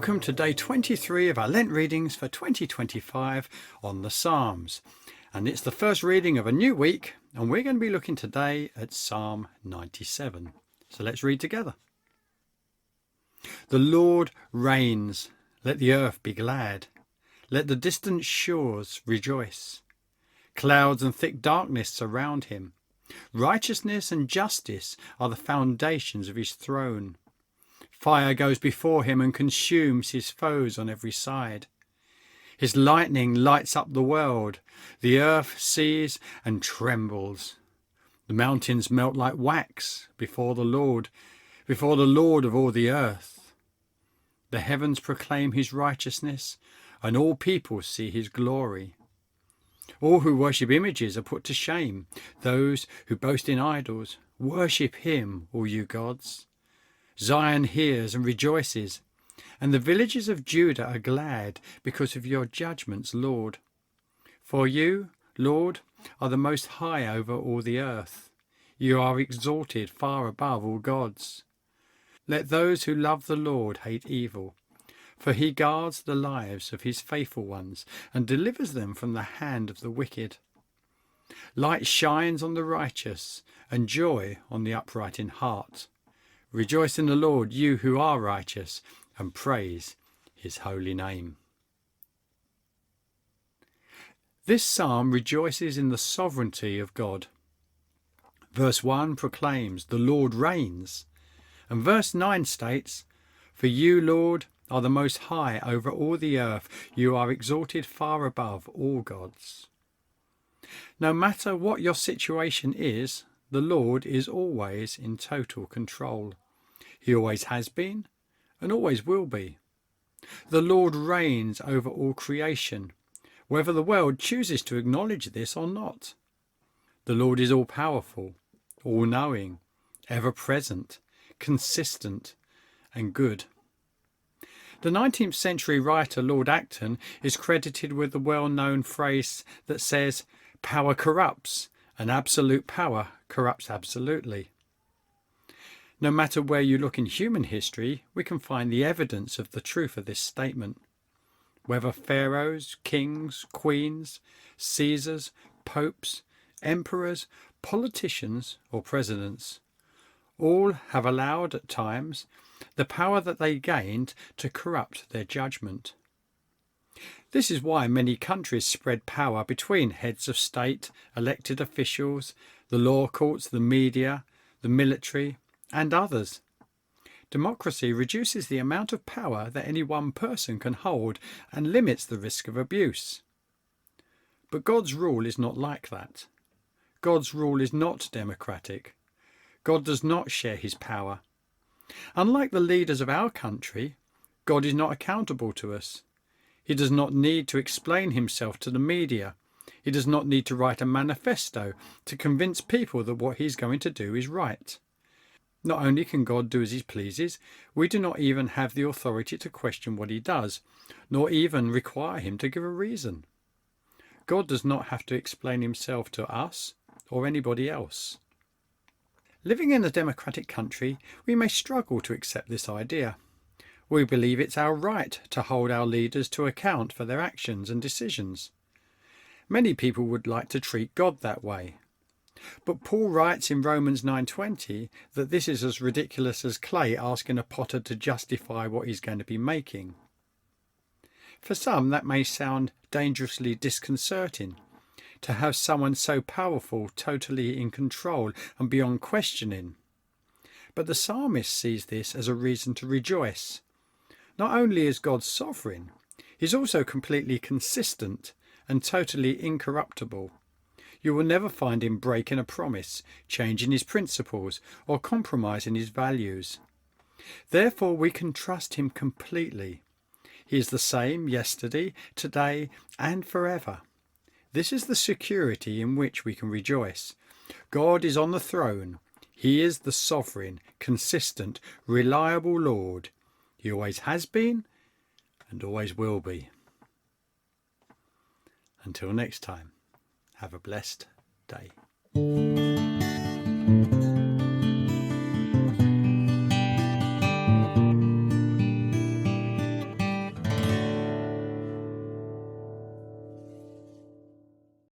Welcome to day 23 of our Lent readings for 2025 on the Psalms. And it's the first reading of a new week, and we're going to be looking today at Psalm 97. So let's read together. The Lord reigns, let the earth be glad. Let the distant shores rejoice. Clouds and thick darkness surround him. Righteousness and justice are the foundations of his throne. Fire goes before him and consumes his foes on every side. His lightning lights up the world. The earth sees and trembles. The mountains melt like wax before the Lord of all the earth. The heavens proclaim his righteousness, and all people see his glory. All who worship images are put to shame. Those who boast in idols, worship him, all you gods. Zion hears and rejoices, and the villages of Judah are glad because of your judgments, Lord. For you, Lord, are the most high over all the earth. You are exalted far above all gods. Let those who love the Lord hate evil, for he guards the lives of his faithful ones and delivers them from the hand of the wicked. Light shines on the righteous and joy on the upright in heart. Rejoice in the Lord, you who are righteous, and praise his holy name. This psalm rejoices in the sovereignty of God. Verse 1 proclaims, "The Lord reigns," and verse 9 states, "For you, Lord, are the most high over all the earth. You are exalted far above all gods." No matter what your situation is, the Lord is always in total control. He always has been and always will be. The Lord reigns over all creation, whether the world chooses to acknowledge this or not. The Lord is all-powerful, all-knowing, ever-present, consistent, and good. The 19th century writer Lord Acton is credited with the well-known phrase that says, "Power corrupts, and absolute power corrupts absolutely." No matter where you look in human history, we can find the evidence of the truth of this statement. Whether pharaohs, kings, queens, Caesars, popes, emperors, politicians, or presidents, all have allowed at times the power that they gained to corrupt their judgment. This is why many countries spread power between heads of state, elected officials, the law courts, the media, the military, and others. Democracy reduces the amount of power that any one person can hold and limits the risk of abuse. But God's rule is not like that. God's rule is not democratic. God does not share his power. Unlike the leaders of our country, God is not accountable to us. He does not need to explain himself to the media. He does not need to write a manifesto to convince people that what he's going to do is right. Not only can God do as he pleases, we do not even have the authority to question what he does, nor even require him to give a reason. God does not have to explain himself to us or anybody else. Living in a democratic country, we may struggle to accept this idea. We believe it's our right to hold our leaders to account for their actions and decisions. Many people would like to treat God that way. But Paul writes in Romans 9:20 that this is as ridiculous as clay asking a potter to justify what he's going to be making. For some, that may sound dangerously disconcerting, to have someone so powerful totally in control and beyond questioning. But the psalmist sees this as a reason to rejoice. Not only is God sovereign, he's also completely consistent and totally incorruptible. You will never find him breaking a promise, changing his principles, or compromising his values. Therefore, we can trust him completely. He is the same yesterday, today, and forever. This is the security in which we can rejoice. God is on the throne. He is the sovereign, consistent, reliable Lord. He always has been and always will be. Until next time. Have a blessed day.